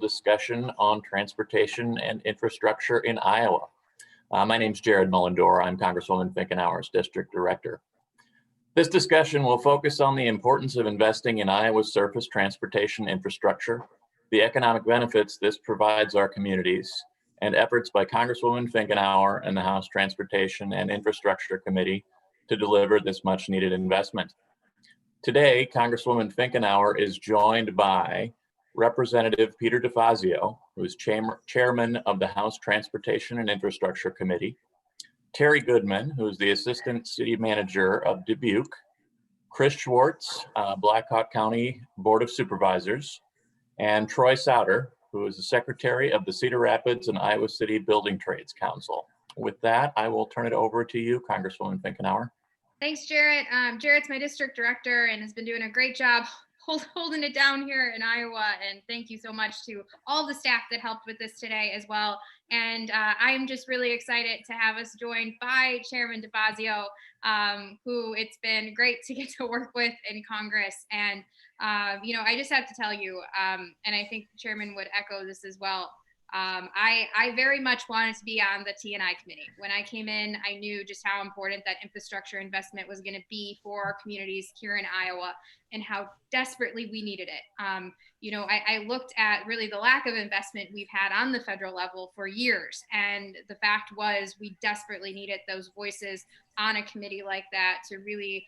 discussion on transportation and infrastructure in Iowa. My name's Jared Mullendore. I'm Congresswoman Finkenauer's District Director. This discussion will focus on the importance of investing in Iowa's surface transportation infrastructure, the economic benefits this provides our communities, and efforts by Congresswoman Finkenauer and the House Transportation and Infrastructure Committee to deliver this much needed investment. Today, Congresswoman Finkenauer is joined by Representative Peter DeFazio, who is chairman of the House Transportation and Infrastructure Committee, Terry Goodman, who is the Assistant City Manager of Dubuque, Chris Schwartz, Blackhawk County Board of Supervisors, and Troy Souter, who is the Secretary of the Cedar Rapids and Iowa City Building Trades Council. With that, I will turn it over to you, Congresswoman Finkenauer. Thanks, Jared. Jared's my district director and has been doing a great job holding it down here in Iowa. And thank you so much to all the staff that helped with this today as well. And I'm just really excited to have us joined by Chairman DeFazio, who it's been great to get to work with in Congress. And, I just have to tell you, and I think the Chairman would echo this as well, I very much wanted to be on the T&I committee. When I came in, I knew just how important that infrastructure investment was going to be for our communities here in Iowa and how desperately we needed it. I looked at really the lack of investment we've had on the federal level for years. And the fact was we desperately needed those voices on a committee like that to really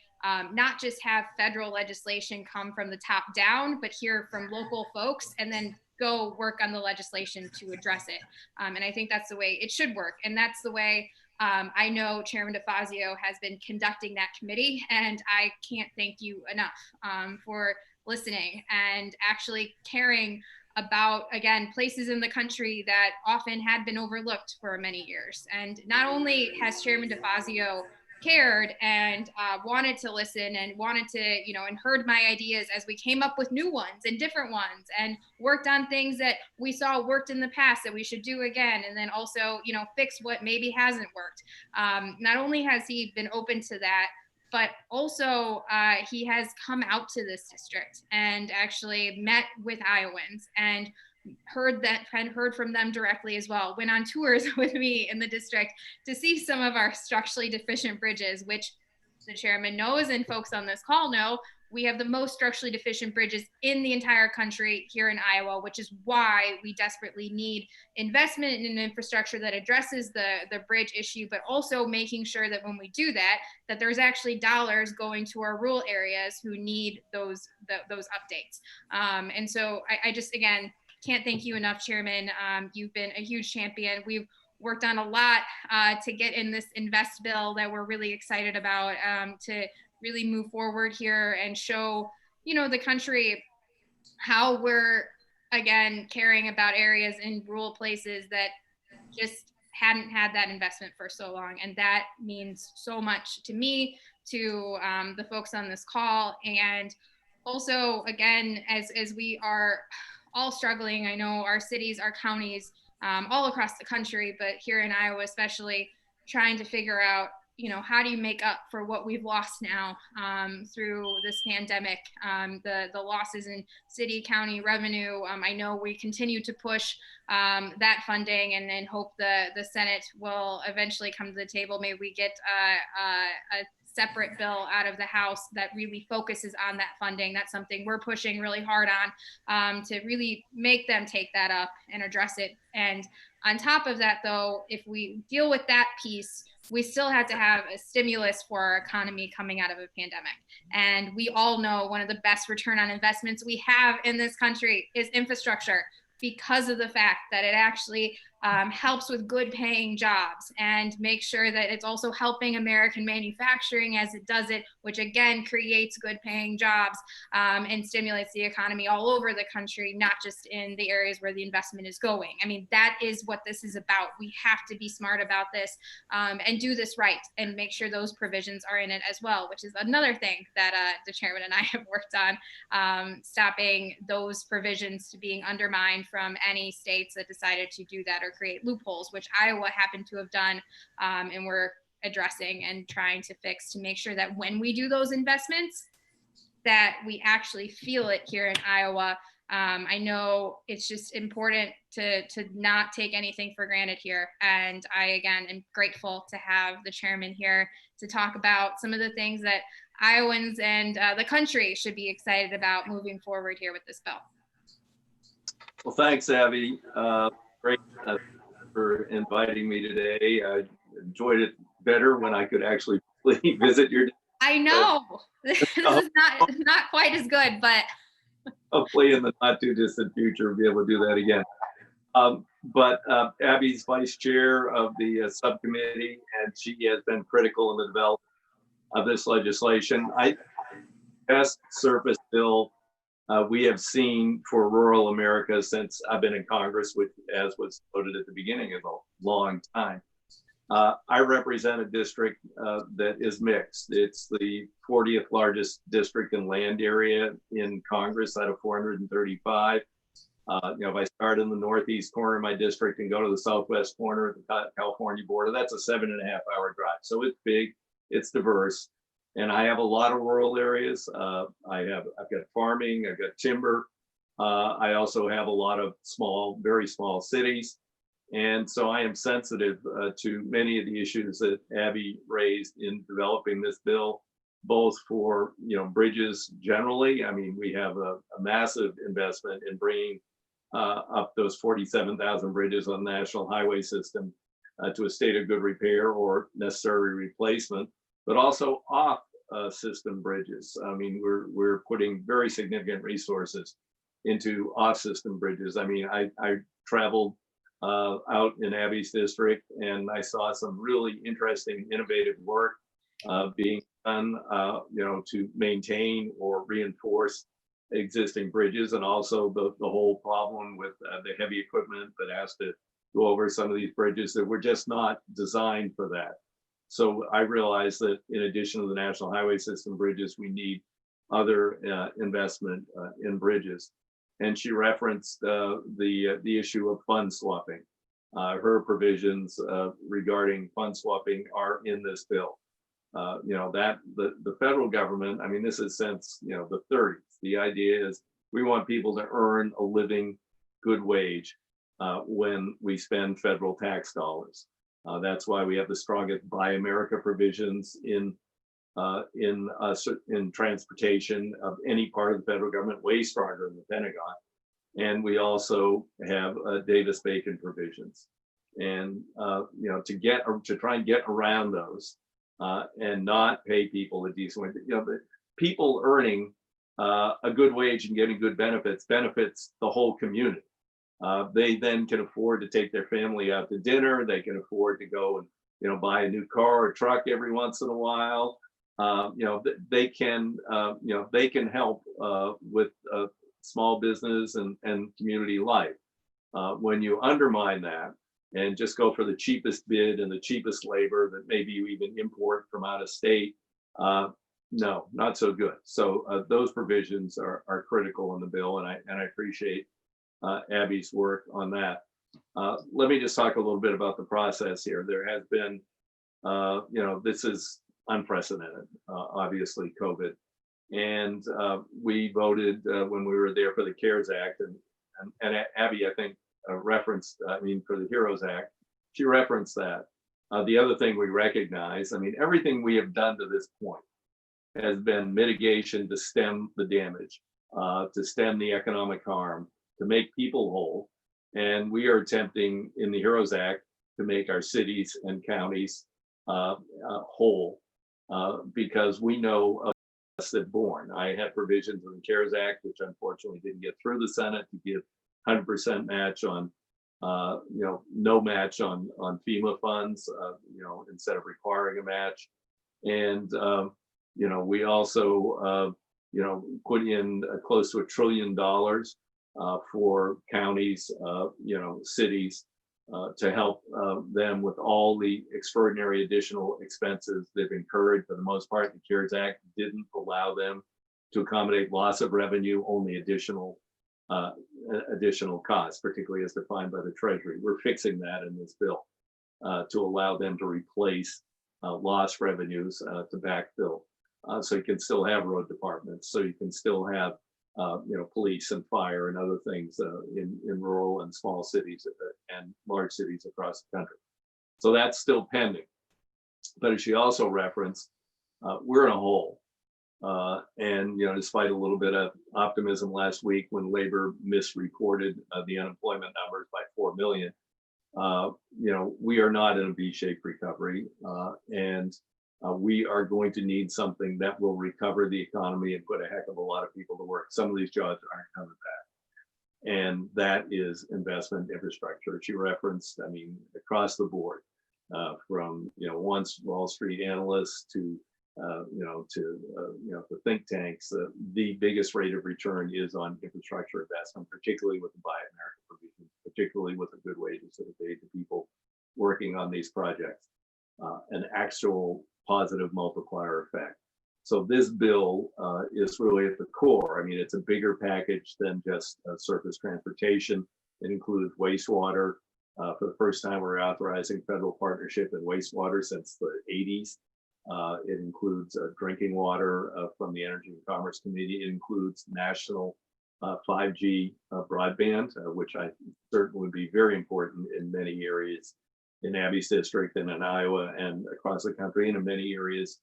not just have federal legislation come from the top down, but hear from local folks and then go work on the legislation to address it. And I think that's the way it should work. And that's the way I know Chairman DeFazio has been conducting that committee. And I can't thank you enough for listening and actually caring about, again, places in the country that often had been overlooked for many years. And not only has Chairman DeFazio cared and wanted to listen and wanted to, and heard my ideas as we came up with new ones and different ones and worked on things that we saw worked in the past that we should do again. And then also, fix what maybe hasn't worked. Not only has he been open to that, but also he has come out to this district and actually met with Iowans and heard from them directly as well. Went on tours with me in the district to see some of our structurally deficient bridges, which the chairman knows and folks on this call know, we have the most structurally deficient bridges in the entire country here in Iowa, which is why we desperately need investment in infrastructure that addresses the bridge issue, but also making sure that when we do that there's actually dollars going to our rural areas who need those updates. And so I just, again, can't thank you enough, Chairman. You've been a huge champion. We've worked on a lot to get in this invest bill that we're really excited about to really move forward here and show, the country how we're, again, caring about areas in rural places that just hadn't had that investment for so long. And that means so much to me, to the folks on this call. And also, again, as we are all struggling. I know our cities, our counties, all across the country, but here in Iowa especially, trying to figure out, how do you make up for what we've lost now through this pandemic, the losses in city, county revenue. I know we continue to push that funding and then hope the Senate will eventually come to the table. Maybe we get a separate bill out of the House that really focuses on that funding. That's something we're pushing really hard on to really make them take that up and address it. And on top of that, though, if we deal with that piece, we still have to have a stimulus for our economy coming out of a pandemic. And we all know one of the best return on investments we have in this country is infrastructure, because of the fact that it actually helps with good paying jobs and make sure that it's also helping American manufacturing as it does it, which again creates good paying jobs and stimulates the economy all over the country, not just in the areas where the investment is going. I mean, that is what this is about. We have to be smart about this and do this right and make sure those provisions are in it as well, which is another thing that the chairman and I have worked on, stopping those provisions to being undermined from any states that decided to do that or create loopholes, which Iowa happened to have done, and we're addressing and trying to fix to make sure that when we do those investments, that we actually feel it here in Iowa I know it's just important to not take anything for granted here. And I, again, am grateful to have the chairman here to talk about some of the things that Iowans and the country should be excited about moving forward here with this bill. Well, thanks, Abby. Great for inviting me today. I enjoyed it better when I could actually visit your. I know this is not quite as good, but hopefully in the not too distant future we'll be able to do that again. But Abby's vice chair of the subcommittee, and she has been critical in the development of this legislation. Best surface bill we have seen for rural America since I've been in Congress, which, as was noted at the beginning, is a long time. I represent a district that is mixed. It's the 40th largest district in land area in Congress out of 435. If I start in the northeast corner of my district and go to the southwest corner of the California border, that's a 7.5-hour drive. So it's big, it's diverse, and I have a lot of rural areas. I've got farming, I've got timber. I also have a lot of very small cities. And so I am sensitive to many of the issues that Abby raised in developing this bill, both for bridges generally. I mean, we have a massive investment in bringing up those 47,000 bridges on the national highway system to a state of good repair or necessary replacement, but also off system bridges. I mean, we're putting very significant resources into off system bridges. I mean, I traveled out in Abby's district, and I saw some really interesting, innovative work being done, to maintain or reinforce existing bridges, and also the whole problem with the heavy equipment that has to go over some of these bridges that were just not designed for that. So I realized that in addition to the national highway system bridges, we need other investment in bridges. And she referenced the issue of fund swapping. Her provisions regarding fund swapping are in this bill. That the federal government, I mean, this is since the 30s. The idea is we want people to earn a living, good wage when we spend federal tax dollars. That's why we have the strongest Buy America provisions in transportation of any part of the federal government, way stronger than the Pentagon. And we also have Davis-Bacon provisions. And to try and get around those and not pay people a decent wage, the people earning a good wage and getting good benefits the whole community. They then can afford to take their family out to dinner. They can afford to go and buy a new car or truck every once in a while. They can help with small business and community life. When you undermine that and just go for the cheapest bid and the cheapest labor that maybe you even import from out of state, no, not so good. So those provisions are critical in the bill, and I appreciate Abby's work on that. Let me just talk a little bit about the process here. There has been, this is unprecedented, obviously, COVID. And we voted when we were there for the CARES Act, and Abby, I think, referenced, for the HEROES Act, she referenced that. The other thing we recognize, everything we have done to this point has been mitigation to stem the damage, to stem the economic harm, to make people whole. And we are attempting in the HEROES Act to make our cities and counties whole, because we know that born. I had provisions in the CARES Act, which unfortunately didn't get through the Senate, to give 100% match on, no match on FEMA funds, instead of requiring a match. And, we also, put in close to $1 trillion for counties, cities, to help them with all the extraordinary additional expenses they've incurred. For the most part, the CARES Act didn't allow them to accommodate loss of revenue, only additional costs, particularly as defined by the Treasury. We're fixing that in this bill to allow them to replace lost revenues to backfill. So you can still have road departments, so you can still have police and fire and other things in rural and small cities and large cities across the country. So that's still pending. But as she also referenced, we're in a hole. And despite a little bit of optimism last week when labor misreported the unemployment numbers by 4 million, we are not in a V-shaped recovery, and we are going to need something that will recover the economy and put a heck of a lot of people to work. Some of these jobs aren't coming back, and that is investment infrastructure. She referenced, across the board, from once Wall Street analysts to the think tanks, the biggest rate of return is on infrastructure investment, particularly with the Buy America provision, particularly with the good wages that are paid to people working on these projects, an actual positive multiplier effect. So this bill is really at the core. It's a bigger package than just surface transportation. It includes wastewater. For the first time, we're authorizing federal partnership in wastewater since the 80s. It includes drinking water from the Energy and Commerce Committee. It includes national 5G broadband, which I certainly would be very important in many areas in Abby's district and in Iowa and across the country, and in many areas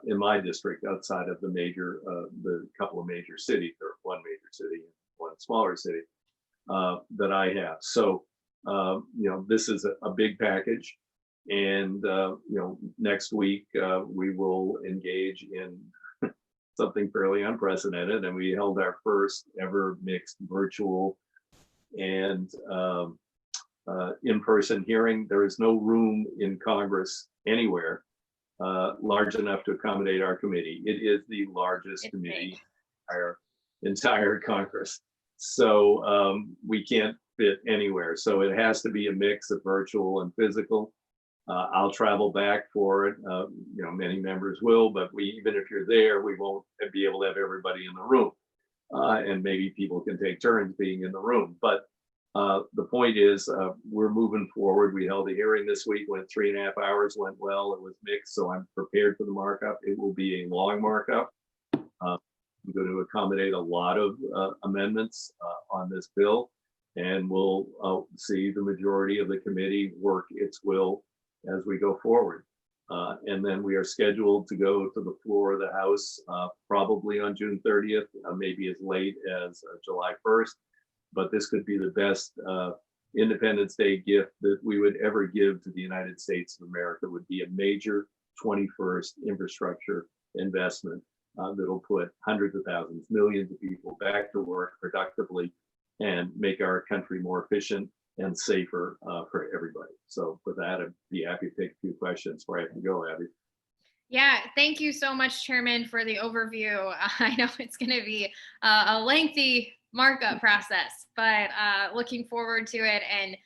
in my district outside of the couple of major cities, or one major city and one smaller city that I have. So, this is a big package. And, next week we will engage in something fairly unprecedented. And we held our first ever mixed virtual and in-person hearing. There is no room in Congress anywhere large enough to accommodate our committee. It is the largest committee in our entire Congress. So we can't fit anywhere. So it has to be a mix of virtual and physical. I'll travel back for it. Many members will, but even if you're there, we won't be able to have everybody in the room. And maybe people can take turns being in the room. But the point is, we're moving forward. We held a hearing this week, went 3.5 hours, went well. It was mixed, so I'm prepared for the markup. It will be a long markup. I'm going to accommodate a lot of amendments on this bill, and we'll see the majority of the committee work its will as we go forward. And then we are scheduled to go to the floor of the House probably on June 30th, maybe as late as July 1st. But this could be the best Independence Day gift that we would ever give to the United States of America. It would be a major 21st infrastructure investment that'll put hundreds of thousands, millions of people back to work productively and make our country more efficient and safer for everybody. So with that, I'd be happy to take a few questions where I can go, Abby. Yeah, thank you so much, Chairman, for the overview. I know it's going to be a lengthy markup process, but looking forward to it. And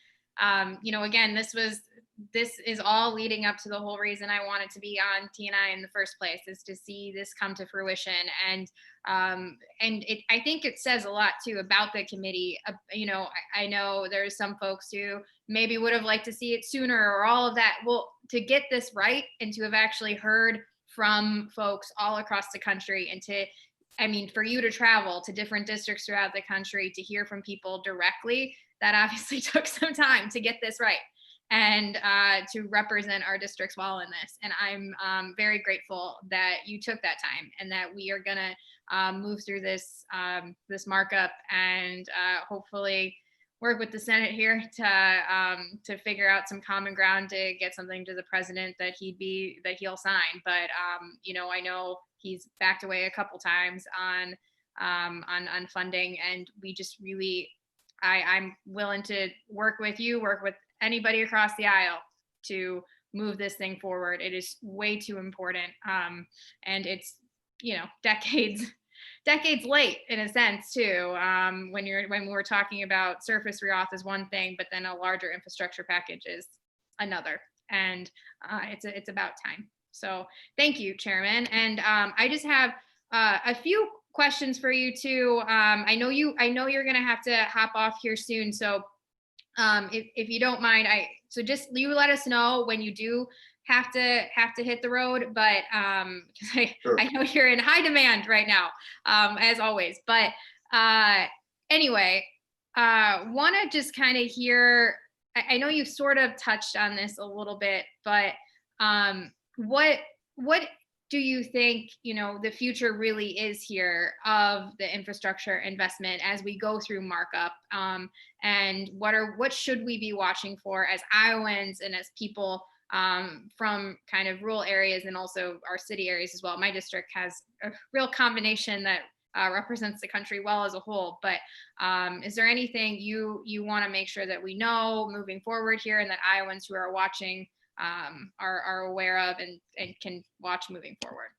again, this is all leading up to the whole reason I wanted to be on TNI in the first place, is to see this come to fruition. And I think it says a lot too about the committee. I know there's some folks who maybe would have liked to see it sooner or all of that. Well, to get this right and to have actually heard from folks all across the country, and for you to travel to different districts throughout the country to hear from people directly, that obviously took some time to get this right and to represent our districts well in this. And I'm very grateful that you took that time and that we are gonna move through this markup and hopefully work with the Senate here to figure out some common ground to get something to the president that he'll sign. But I know he's backed away a couple times on funding, and we just really, I'm willing to work with anybody across the aisle to move this thing forward. It is way too important, and it's decades late in a sense too. When we're talking about surface reauth is one thing, but then a larger infrastructure package is another, and it's about time. So thank you, Chairman. And I just have a few questions for you too. I know you're going to have to hop off here soon, so if you don't mind, you let us know when you do have to hit the road, but because Sure. I know you're in high demand right now, as always. But Anyway, want to just kind of hear, I know you've sort of touched on this a little bit, but what do you think, the future really is here of the infrastructure investment as we go through markup? And what should we be watching for as Iowans and as people from kind of rural areas and also our city areas as well? My district has a real combination that represents the country well as a whole. But is there anything you want to make sure that we know moving forward here, and that Iowans who are watching are aware of and can watch moving forward?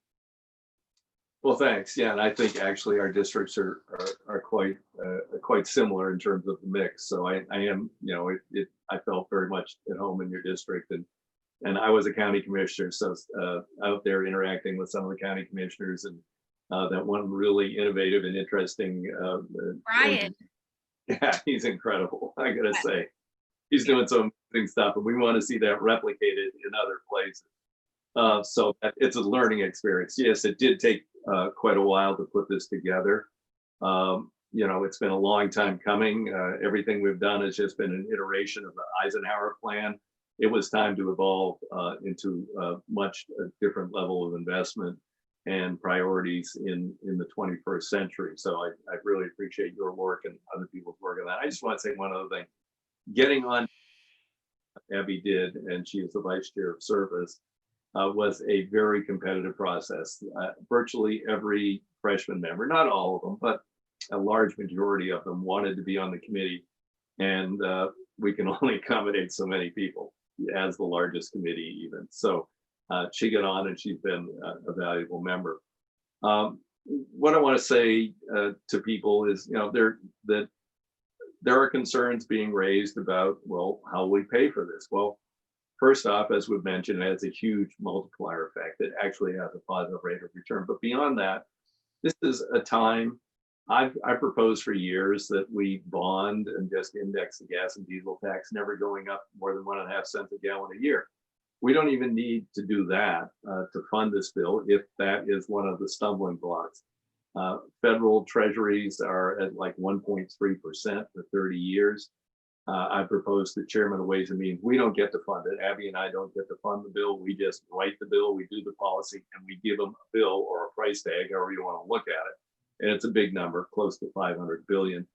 Well, thanks. Yeah, and I think actually our districts are quite similar in terms of the mix. So I am, I felt very much at home in your district, and I was a county commissioner, so out there interacting with some of the county commissioners, and that one really innovative and interesting. Brian. Yeah, he's incredible. I gotta say, he's doing some amazing stuff, and we want to see that replicated in other places. So it's a learning experience. Yes, it did take quite a while to put this together. It's been a long time coming. Everything we've done has just been an iteration of the Eisenhower plan. It was time to evolve into a much different level of investment and priorities in the 21st century. So I really appreciate your work and other people's work on that. I just want to say one other thing. Getting on, Abby did, and she is the vice chair of service, was a very competitive process. Virtually every freshman member, not all of them, but a large majority of them wanted to be on the committee, and we can only accommodate so many people as the largest committee even. So she got on, and she's been a valuable member. What I want to say to people is, that there are concerns being raised about, well, how we pay for this. Well, first off, as we've mentioned, it has a huge multiplier effect. It actually has a positive rate of return. But beyond that, this is a time I proposed for years that we bond and just index the gas and diesel tax, never going up more than 1.5 cents a gallon a year. We don't even need to do that to fund this bill, if that is one of the stumbling blocks. Federal treasuries are at like 1.3% for 30 years. I proposed to Chairman of Ways and Means, we don't get to fund it. Abby and I don't get to fund the bill. We just write the bill, we do the policy, and we give them a bill or a price tag, however you want to look at it. And it's a big number, close to 500 billion.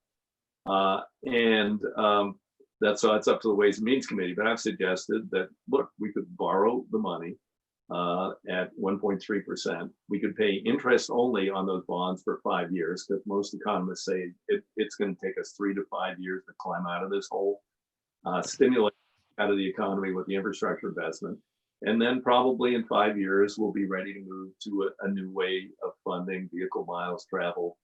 That's up to the Ways and Means Committee. But I've suggested that, look, we could borrow the money at 1.3%. We could pay interest only on those bonds for 5 years, because most economists say it's going to take us 3 to 5 years to climb out of this hole, stimulate out of the economy with the infrastructure investment. And then probably in 5 years, we'll be ready to move to a new way of funding vehicle miles travel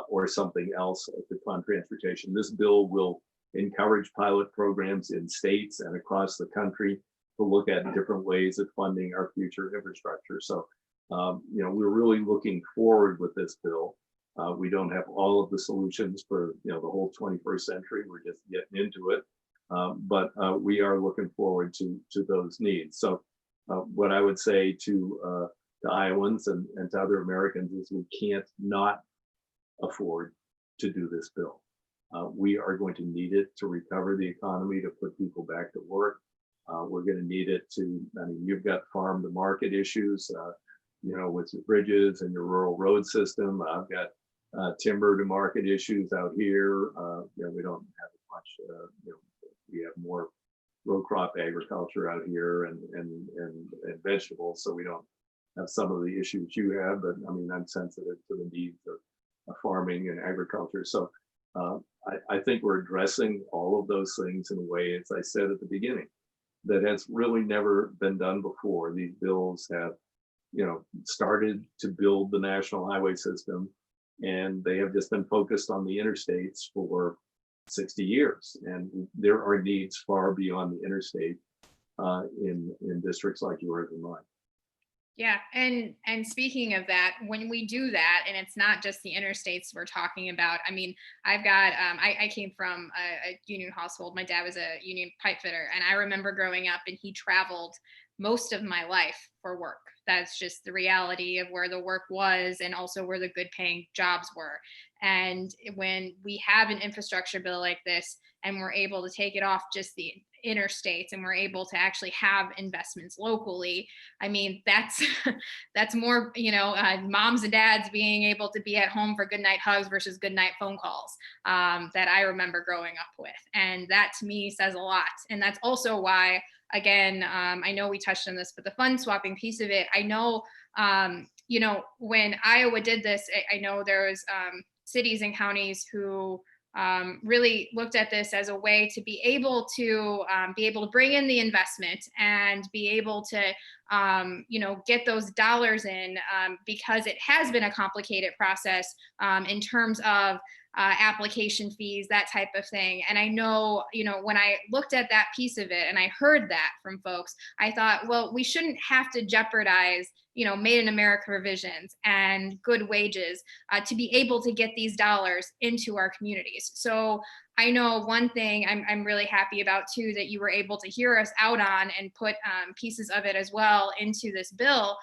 or something else to fund transportation. This bill will encourage pilot programs in states and across the country to look at different ways of funding our future infrastructure. So, we're really looking forward with this bill. We don't have all of the solutions for, the whole 21st century. We're just getting into it. But we are looking forward to those needs. So what I would say to Iowans and to other Americans is we can't not afford to do this bill. We are going to need it to recover the economy, to put people back to work. We're going to need it you've got farm to market issues, with your bridges and your rural road system. I've got timber to market issues out here. We don't have as much, we have more row crop agriculture out here and vegetables. So we don't have some of the issues you have, but I'm sensitive to the needs of farming and agriculture. So I think we're addressing all of those things in a way, as I said at the beginning, that has really never been done before. These bills have, started to build the national highway system, and they have just been focused on the interstates for 60 years. And there are needs far beyond the interstate in districts like yours and mine. Yeah, and speaking of that, when we do that, and it's not just the interstates we're talking about. I've got I came from a union household. My dad was a union pipe fitter, and I remember growing up, and he traveled most of my life for work. That's just the reality of where the work was and also where the good paying jobs were. And when we have an infrastructure bill like this and we're able to take it off just the interstates and we're able to actually have investments locally, I mean, that's that's more, moms and dads being able to be at home for goodnight hugs versus goodnight phone calls, that I remember growing up with. And that to me says a lot. And that's also why, again, I know we touched on this, but the fund swapping piece of it, I know, when Iowa did this, I know there was cities and counties who really looked at this as a way to be able to bring in the investment and be able to get those dollars in, because it has been a complicated process in terms of application fees, that type of thing. And I know, when I looked at that piece of it and I heard that from folks, I thought, well, we shouldn't have to jeopardize, made in America provisions and good wages to be able to get these dollars into our communities. So I know one thing I'm really happy about too, that you were able to hear us out on and put pieces of it as well into this bill,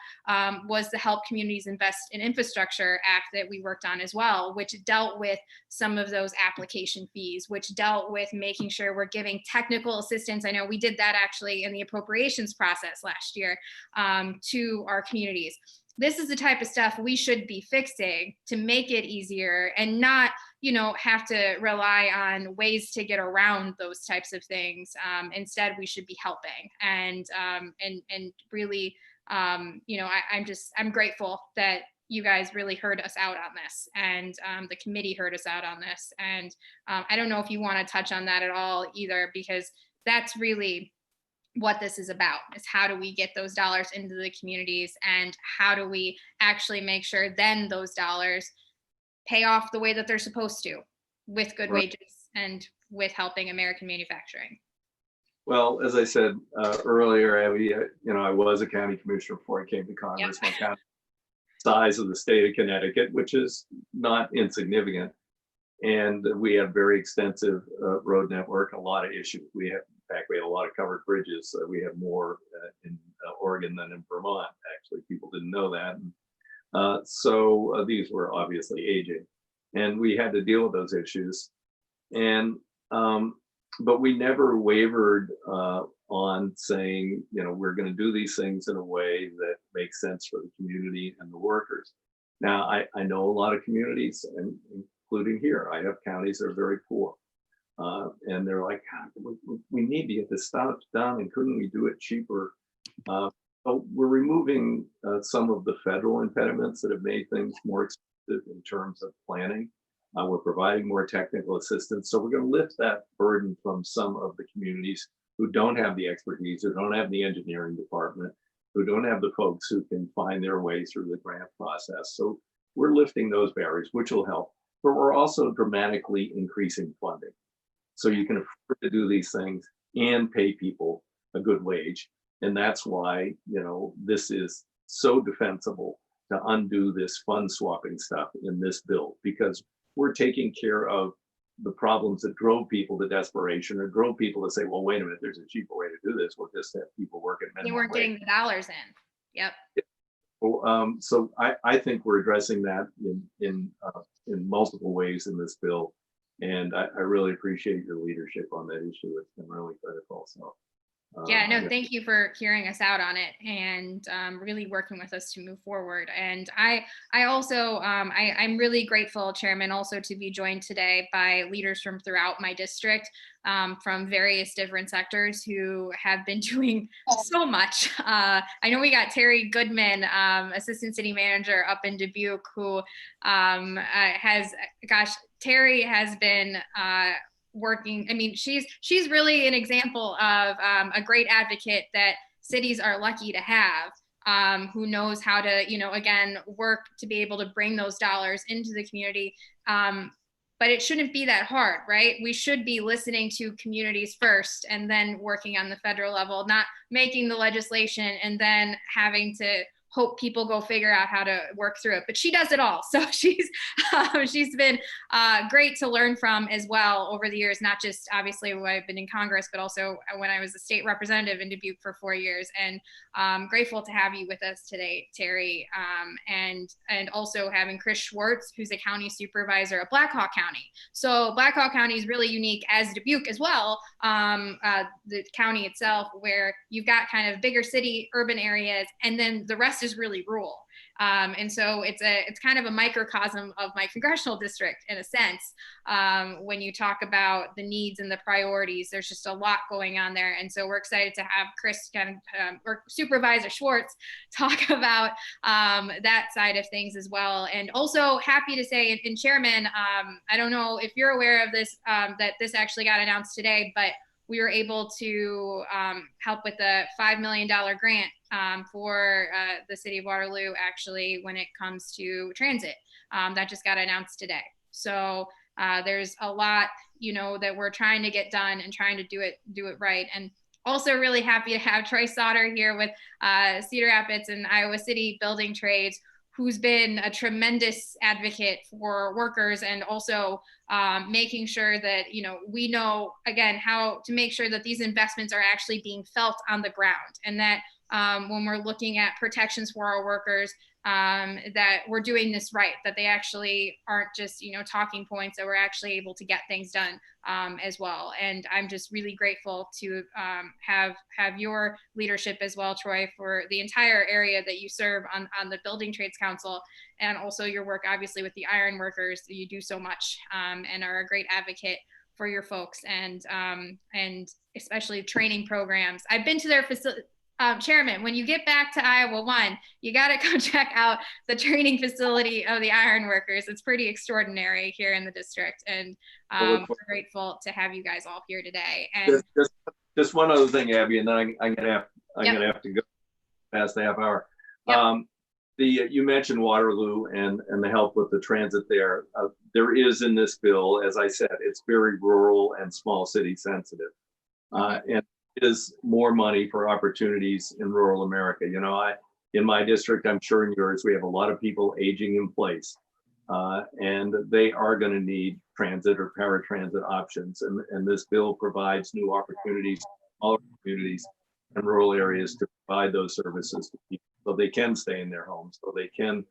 was the Help Communities Invest in Infrastructure Act that we worked on as well, which dealt with some of those application fees, which dealt with making sure we're giving technical assistance. I know we did that actually in the appropriations process last year to our communities. This is the type of stuff we should be fixing to make it easier and not, have to rely on ways to get around those types of things. Instead, we should be helping and really, I'm grateful that you guys really heard us out on this, and the committee heard us out on this. And I don't know if you want to touch on that at all either, because that's really what this is about, is how do we get those dollars into the communities and how do we actually make sure then those dollars pay off the way that they're supposed to, with good wages and with helping American manufacturing. Well, as I said earlier, Abby, I was a county commissioner before I came to Congress. Yep. My county size of the state of Connecticut, which is not insignificant. And we have very extensive road network, a lot of issues. In fact, we have a lot of covered bridges. We have more in Oregon than in Vermont. Actually, people didn't know that. So these were obviously aging, and we had to deal with those issues. And but we never wavered on saying, we're going to do these things in a way that makes sense for the community and the workers. Now, I know a lot of communities, and including here, I have counties that are very poor. And they're like, God, we need to get this stuff done, and couldn't we do it cheaper? So we're removing some of the federal impediments that have made things more expensive in terms of planning. We're providing more technical assistance. So we're going to lift that burden from some of the communities who don't have the expertise, who don't have the engineering department, who don't have the folks who can find their way through the grant process. So we're lifting those barriers, which will help. But we're also dramatically increasing funding. So you can afford to do these things and pay people a good wage. And that's why, this is so defensible to undo this fund swapping stuff in this bill, because we're taking care of the problems that drove people to desperation or drove people to say, well, wait a minute, there's a cheaper way to do this. We'll just have people work at minimum They weren't wage. getting the dollars in. Yep. So I think we're addressing that in multiple ways in this bill. And I really appreciate your leadership on that issue. It's been really critical. So yeah, no, thank you for hearing us out on it and really working with us to move forward. And I also, I'm really grateful, Chairman, also to be joined today by leaders from throughout my district, from various different sectors who have been doing so much. I know we got Terry Goodman, Assistant City Manager up in Dubuque, who Terry has been working. I mean, she's really an example of a great advocate that cities are lucky to have, who knows how to, again, work to be able to bring those dollars into the community. But it shouldn't be that hard, right? We should be listening to communities first and then working on the federal level, not making the legislation and then having to hope people go figure out how to work through it. But she does it all. So she's been great to learn from as well over the years, not just obviously when I've been in Congress, but also when I was a state representative in Dubuque for 4 years. And grateful to have you with us today, Terry, and also having Chris Schwartz, who's a county supervisor of Black Hawk County. So Black Hawk County is really unique as Dubuque as well, the county itself, where you've got kind of bigger city, urban areas, and then the rest is really rural. And so it's kind of a microcosm of my congressional district in a sense. When you talk about the needs and the priorities, there's just a lot going on there. And so we're excited to have Chris or Supervisor Schwartz talk about that side of things as well. And also happy to say, and Chairman, I don't know if you're aware of this, that this actually got announced today, but we were able to help with a $5 million grant for the city of Waterloo, actually, when it comes to transit. That just got announced today. So there's a lot, that we're trying to get done and trying to do it right. And also really happy to have Troy Sauter here with Cedar Rapids and Iowa City Building Trades, who's been a tremendous advocate for workers, and also making sure that, we know, again, how to make sure that these investments are actually being felt on the ground, and that when we're looking at protections for our workers, that we're doing this right, that they actually aren't just, talking points, that we're actually able to get things done as well. And I'm just really grateful to have your leadership as well, Troy, for the entire area that you serve on the Building Trades Council, and also your work, obviously, with the iron workers. You do so much and are a great advocate for your folks, and especially training programs. I've been to their facility. Chairman, when you get back to Iowa 1, you got to go check out the training facility of the iron workers. It's pretty extraordinary here in the district, and we're grateful to have you guys all here today. And just one other thing, Abby, and then I'm gonna have to go past the half hour. Yep. You mentioned Waterloo and the help with the transit there. There is in this bill, as I said, it's very rural and small city sensitive, and is more money for opportunities in rural America. In my district, I'm sure in yours, we have a lot of people aging in place, and they are going to need transit or paratransit options. And this bill provides new opportunities for all communities and rural areas to provide those services to people, so they can stay in their homes, so they can,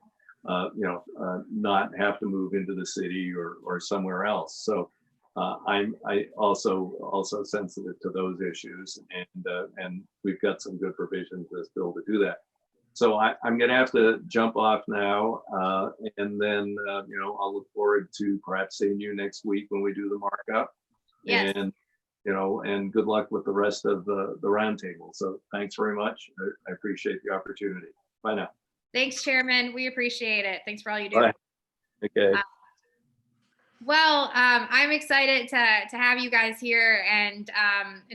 not have to move into the city or somewhere else. So I also sensitive to those issues, and we've got some good provisions in this bill to do that. So I'm going to have to jump off now, and then I'll look forward to perhaps seeing you next week when we do the markup. Yes. And and good luck with the rest of the roundtable. So thanks very much. I appreciate the opportunity. Bye now. Thanks, Chairman. We appreciate it. Thanks for all you do. Bye. Okay. Well, I'm excited to have you guys here, and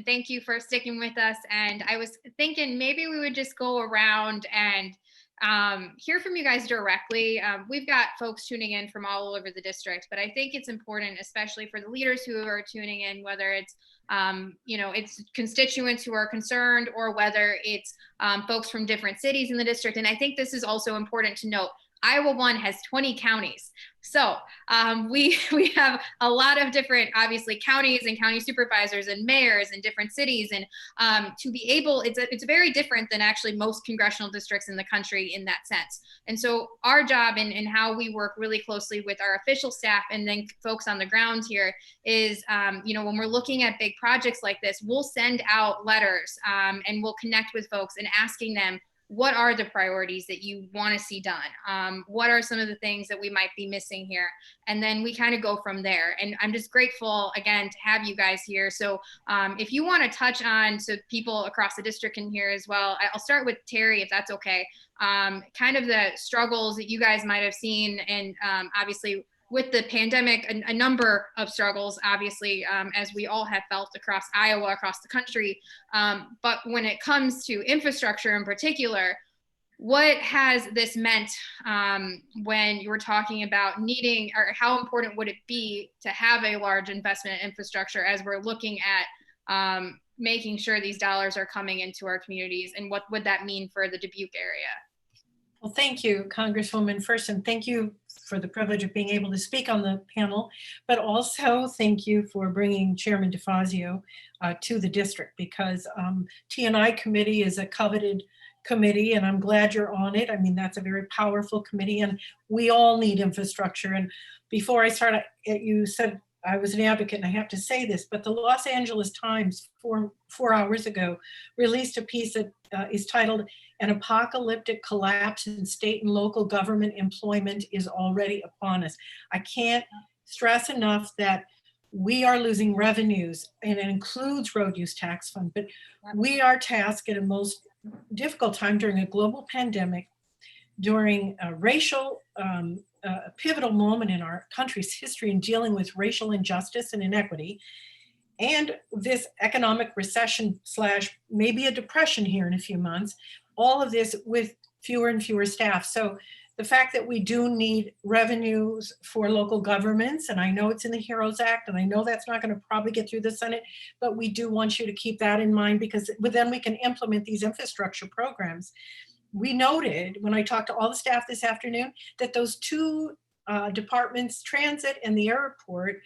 thank you for sticking with us. And I was thinking maybe we would just go around and hear from you guys directly. We've got folks tuning in from all over the district, but I think it's important, especially for the leaders who are tuning in, whether it's it's constituents who are concerned, or whether it's folks from different cities in the district. And I think this is also important to note. Iowa 1 has 20 counties. So we have a lot of different, obviously, counties and county supervisors and mayors in different cities. And to be able, it's very different than actually most congressional districts in the country in that sense. And so our job and how we work really closely with our official staff and then folks on the ground here is, when we're looking at big projects like this, we'll send out letters and we'll connect with folks and asking them, what are the priorities that you want to see done? What are some of the things that we might be missing here? And then we kind of go from there. And I'm just grateful, again, to have you guys here. So if you want to touch on, so people across the district can hear as well, I'll start with Terry, if that's okay. Kind of the struggles that you guys might have seen, and obviously with the pandemic, a number of struggles, obviously, as we all have felt across Iowa, across the country. But when it comes to infrastructure in particular, what has this meant when you were talking about needing, or how important would it be to have a large investment in infrastructure as we're looking at making sure these dollars are coming into our communities, and what would that mean for the Dubuque area? Well, thank you, Congresswoman, first, and thank you for the privilege of being able to speak on the panel, but also thank you for bringing Chairman DeFazio to the district, because T&I committee is a coveted committee, and I'm glad you're on it. I mean, that's a very powerful committee, and we all need infrastructure. And before I start, you said I was an advocate, and I have to say this, but the Los Angeles Times 4 hours ago released a piece that is titled "An Apocalyptic Collapse in State and Local Government Employment is Already Upon Us." I can't stress enough that we are losing revenues, and it includes road use tax fund, but we are tasked at a most difficult time during a global pandemic, during a racial a pivotal moment in our country's history in dealing with racial injustice and inequity, and this economic recession slash maybe a depression here in a few months, all of this with fewer and fewer staff. So the fact that we do need revenues for local governments, and I know it's in the HEROES Act, and I know that's not going to probably get through the Senate, but we do want you to keep that in mind, because then we can implement these infrastructure programs. We noted when I talked to all the staff this afternoon that those two departments, transit and the airport,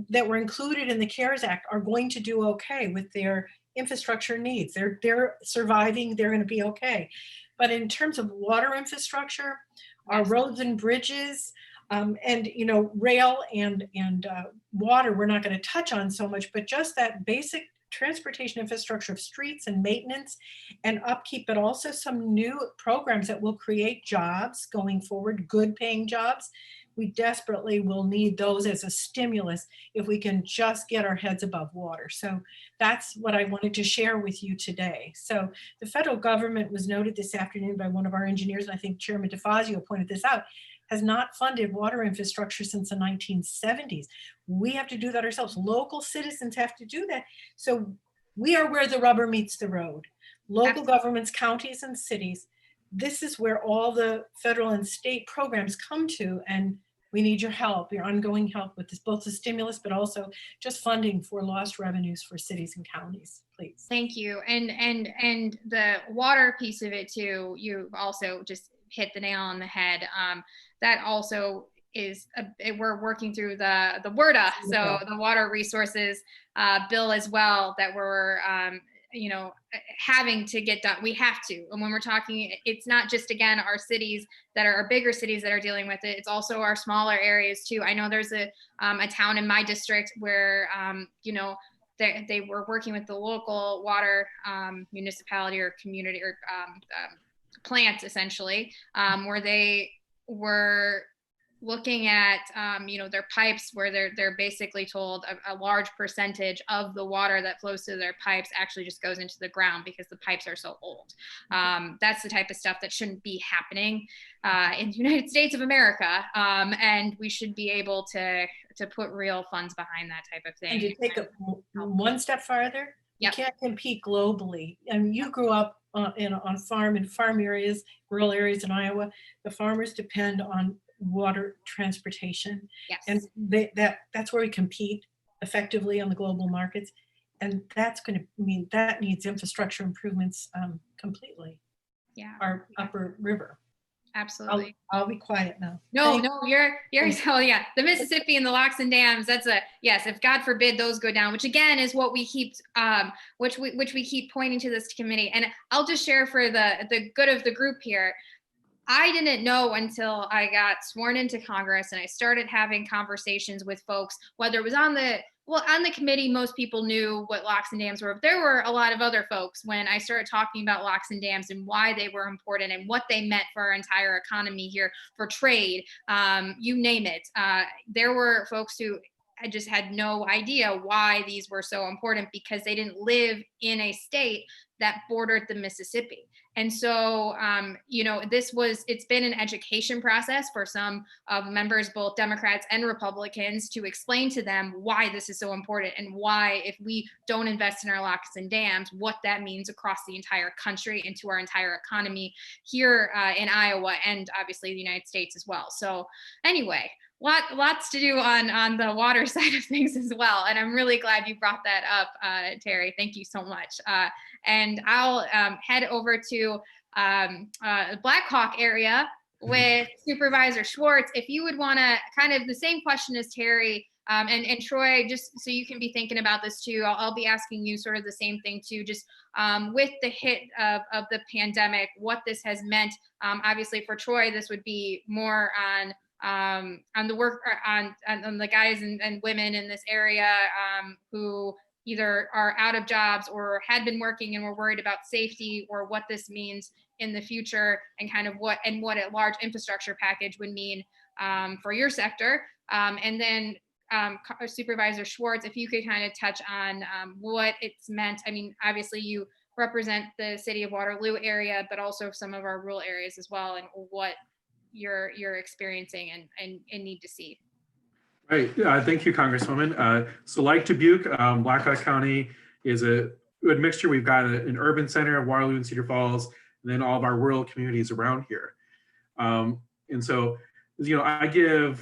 that were included in the CARES Act are going to do okay with their infrastructure needs. They're surviving, they're going to be okay. But in terms of water infrastructure, our roads and bridges, and rail and water, we're not going to touch on so much, but just that basic transportation infrastructure of streets and maintenance and upkeep, but also some new programs that will create jobs going forward, good paying jobs. We desperately will need those as a stimulus if we can just get our heads above water. So that's what I wanted to share with you today. So the federal government was noted this afternoon by one of our engineers, and I think Chairman DeFazio pointed this out, has not funded water infrastructure since the 1970s. We have to do that ourselves. Local citizens have to do that. So we are where the rubber meets the road. Local governments, counties and cities, this is where all the federal and state programs come to, and we need your help, your ongoing help with this, both the stimulus, but also just funding for lost revenues for cities and counties, please. Thank you. And the water piece of it too, you also just hit the nail on the head. That also is, we're working through the WRDA, so the Water Resources bill as well, that we're having to get done. We have to. And when we're talking, it's not just, again, our cities that are our bigger cities that are dealing with it. It's also our smaller areas too. I know there's a town in my district where, they were working with the local water municipality or community or plant, essentially, where they were looking at, their pipes, where they're basically told a large percentage of the water that flows through their pipes actually just goes into the ground because the pipes are so old. That's the type of stuff that shouldn't be happening in the United States of America, and we should be able to put real funds behind that type of thing. And to take it one step farther, you can't compete globally. And you grew up on farm areas, rural areas in Iowa. The farmers depend on water transportation, and that's where we compete effectively on the global markets, and that's going to mean that needs infrastructure improvements completely. Our upper river. Absolutely. I'll be quiet now. No, you're so the Mississippi and the locks and dams, that's yes, if God forbid those go down, which again is what we keep which we keep pointing to this committee. And I'll just share for the good of the group here. I didn't know until I got sworn into Congress and I started having conversations with folks, whether it was on the committee, most people knew what locks and dams were. But there were a lot of other folks when I started talking about locks and dams and why they were important and what they meant for our entire economy here, for trade, you name it. There were folks who I just had no idea why these were so important because they didn't live in a state that bordered the Mississippi. And so, it's been an education process for some of members, both Democrats and Republicans, to explain to them why this is so important and why, if we don't invest in our locks and dams, what that means across the entire country and to our entire economy here in Iowa and obviously the United States as well. So anyway, lots to do on the water side of things as well. And I'm really glad you brought that up, Terry. Thank you so much. And I'll head over to Blackhawk area with Supervisor Schwartz. If you would want to kind of the same question as Terry, and Troy, just so you can be thinking about this too, I'll be asking you sort of the same thing too, just with the hit of the pandemic, what this has meant. Obviously for Troy, this would be more on the work, on the guys and women in this area who either are out of jobs or had been working and were worried about safety, or what this means in the future, and kind of what a large infrastructure package would mean for your sector. And then Supervisor Schwartz, if you could kind of touch on what it's meant. I mean, obviously you represent the city of Waterloo area, but also some of our rural areas as well, and what you're experiencing and need to see. Right. Thank you, Congresswoman. So like Dubuque, Blackhawk County is a good mixture. We've got an urban center of Waterloo and Cedar Falls, and then all of our rural communities around here. And so, you know, I do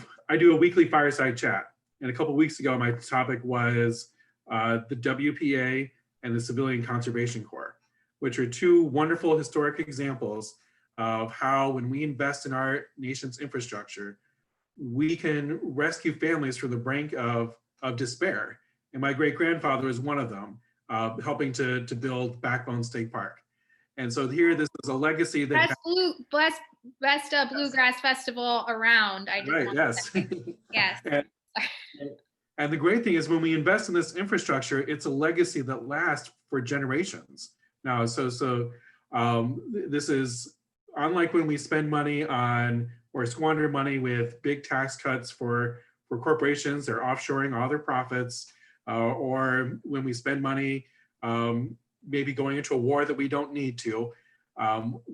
a weekly fireside chat. And a couple of weeks ago, my topic was the WPA and the Civilian Conservation Corps, which are two wonderful historic examples of how when we invest in our nation's infrastructure, we can rescue families from the brink of despair. And my great-grandfather was one of them, helping to build Backbone State Park. And so here, this is a legacy that best bluegrass festival around. Right, yes. Yes. And the great thing is when we invest in this infrastructure, it's a legacy that lasts for generations. Now, this is unlike when we spend money on or squander money with big tax cuts for corporations, they're offshoring all their profits, or when we spend money maybe going into a war that we don't need to.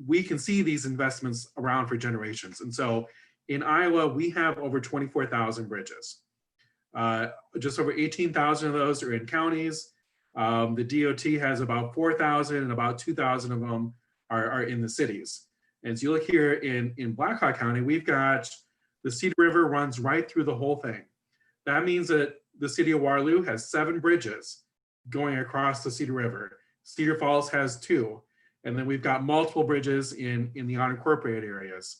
We can see these investments around for generations. And so in Iowa, we have over 24,000 bridges. Just over 18,000 of those are in counties. The DOT has about 4,000, and about 2,000 of them are in the cities. And so you look here in Blackhawk County, we've got the Cedar River runs right through the whole thing. That means that the city of Waterloo has 7 bridges going across the Cedar River. Cedar Falls has 2. And then we've got multiple bridges in the unincorporated areas.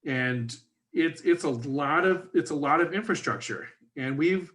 And it's a lot of infrastructure. And we've,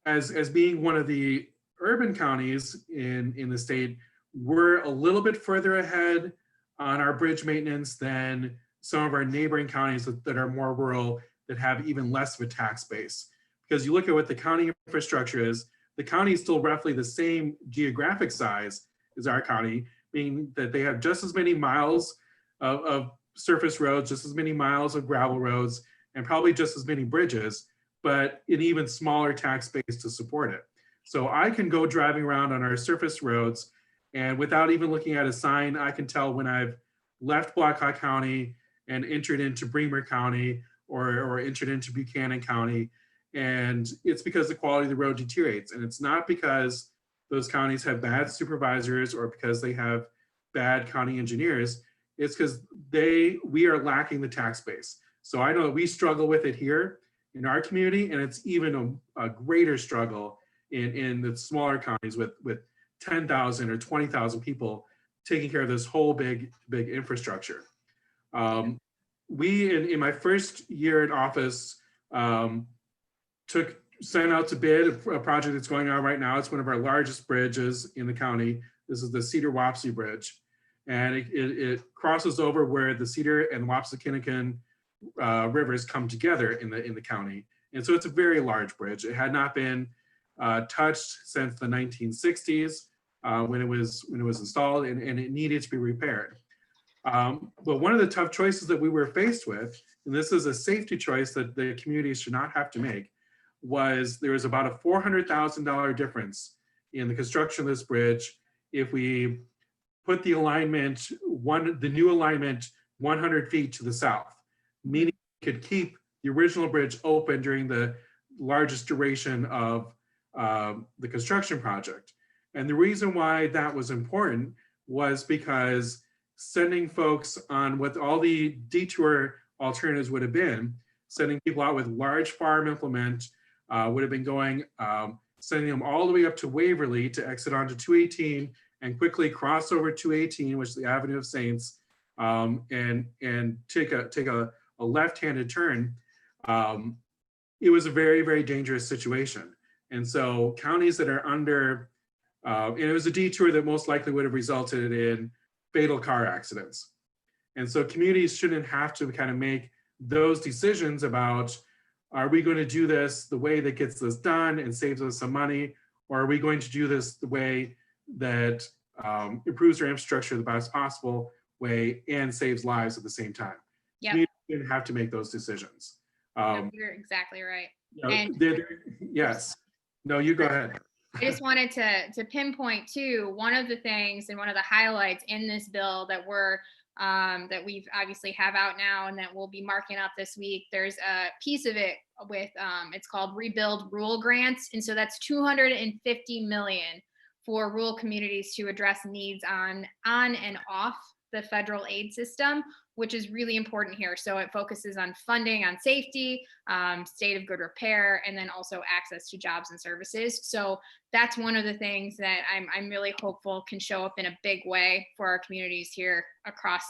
as being one of the urban counties in the state, we're a little bit further ahead on our bridge maintenance than some of our neighboring counties that are more rural, that have even less of a tax base. Because you look at what the county infrastructure is, the county is still roughly the same geographic size as our county, meaning that they have just as many miles of surface roads, just as many miles of gravel roads, and probably just as many bridges, but an even smaller tax base to support it. So I can go driving around on our surface roads, and without even looking at a sign, I can tell when I've left Blackhawk County and entered into Bremer County or entered into Buchanan County. And it's because the quality of the road deteriorates. And it's not because those counties have bad supervisors or because they have bad county engineers. It's because we are lacking the tax base. So I know that we struggle with it here in our community, and it's even a greater struggle in the smaller counties with 10,000 or 20,000 people taking care of this whole big infrastructure. We, in my first year in office, sent out to bid a project that's going on right now. It's one of our largest bridges in the county. This is the Cedar-Wapsie Bridge. And it crosses over where the Cedar and Wapsikinnikin rivers come together in the county. And so it's a very large bridge. It had not been touched since the 1960s when it was installed, and it needed to be repaired. But one of the tough choices that we were faced with, and this is a safety choice that the communities should not have to make, was there was about a $400,000 difference in the construction of this bridge if we put the new alignment 100 feet to the south, meaning we could keep the original bridge open during the largest duration of the construction project. And the reason why that was important was because sending folks on what all the detour alternatives would have been, sending people out with large farm implement would have been going, sending them all the way up to Waverly to exit onto 218 and quickly cross over 218, which is the Avenue of Saints, and take a left-handed turn, it was a very, very dangerous situation. And so counties that are under, and it was a detour that most likely would have resulted in fatal car accidents. And so communities shouldn't have to kind of make those decisions about, are we going to do this the way that gets this done and saves us some money, or are we going to do this the way that improves our infrastructure the best possible way and saves lives at the same time? Yep. Communities shouldn't have to make those decisions. No, you're exactly right. You know, And- yes. No, you go ahead. I just wanted to pinpoint too, one of the things and one of the highlights in this bill that that we've obviously have out now and that we'll be marking up this week. There's a piece of it with it's called Rebuild Rural Grants, and so that's $250 million for rural communities to address needs on and off the federal aid system, which is really important here. So it focuses on funding on safety, state of good repair, and then also access to jobs and services. So that's one of the things that I'm really hopeful can show up in a big way for our communities here across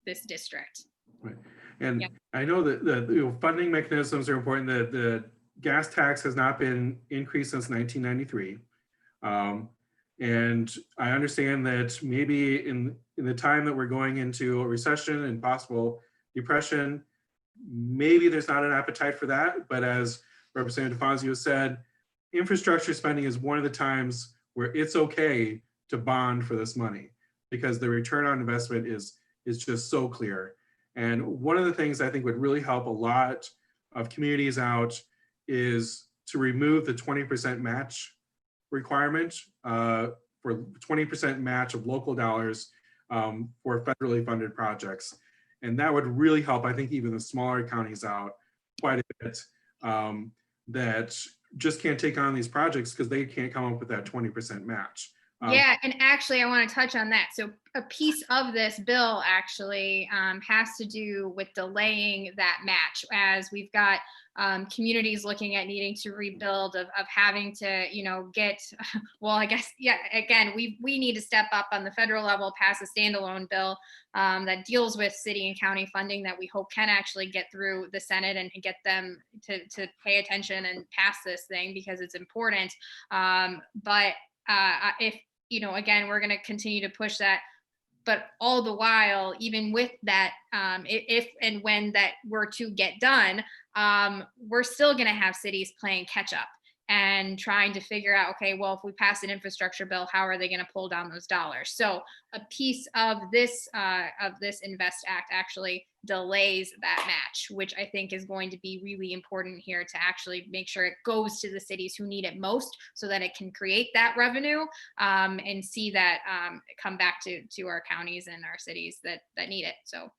this district. Right. And yeah. I know that the funding mechanisms are important. The gas tax has not been increased since 1993. And I understand that maybe in the time that we're going into a recession and possible depression, maybe there's not an appetite for that. But as Representative DeFazio said, infrastructure spending is one of the times where it's okay to bond for this money because the return on investment is just so clear. And one of the things I think would really help a lot of communities out is to remove the 20% match requirement for 20% match of local dollars for federally funded projects. And that would really help, I think, even the smaller counties out quite a bit that just can't take on these projects because they can't come up with that 20% match. Yeah, and actually I want to touch on that. So a piece of this bill actually has to do with delaying that match, as we've got communities looking at needing to rebuild, of having to, get, well, I guess, yeah, again, we need to step up on the federal level, pass a standalone bill that deals with city and county funding that we hope can actually get through the Senate and get them to pay attention and pass this thing because it's important. But if, again, we're going to continue to push that. But all the while, even with that, if and when that were to get done, we're still going to have cities playing catch up and trying to figure out, okay, well, if we pass an infrastructure bill, how are they going to pull down those dollars? So a piece of this Invest Act actually delays that match, which I think is going to be really important here to actually make sure it goes to the cities who need it most so that it can create that revenue and see that come back to our counties and our cities that need it. So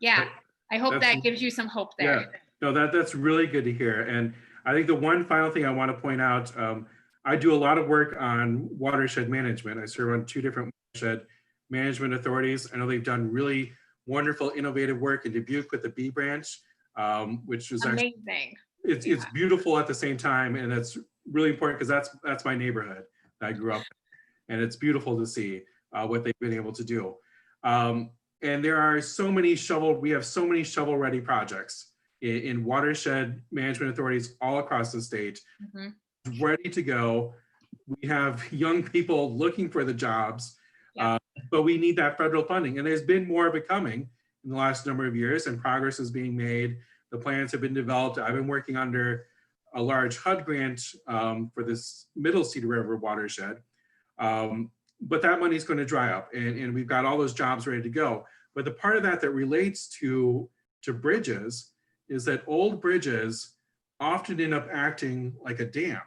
yeah, I hope that gives you some hope there. Yeah, no, that's really good to hear. And I think the one final thing I want to point out, I do a lot of work on watershed management. I serve on 2 different watershed management authorities. I know they've done really wonderful, innovative work in Dubuque with the B branch, which is amazing. Actually, it's beautiful at the same time, and it's really important because that's my neighborhood that I grew up in, and it's beautiful to see what they've been able to do. And there are so many we have so many shovel-ready projects in watershed management authorities all across the state, ready to go. We have young people looking for the jobs, but we need that federal funding. And there's been more of it coming in the last number of years, and progress is being made. The plans have been developed. I've been working under a large HUD grant for this middle Cedar River watershed. But that money is going to dry up, and we've got all those jobs ready to go. But the part of that relates to bridges is that old bridges often end up acting like a dam.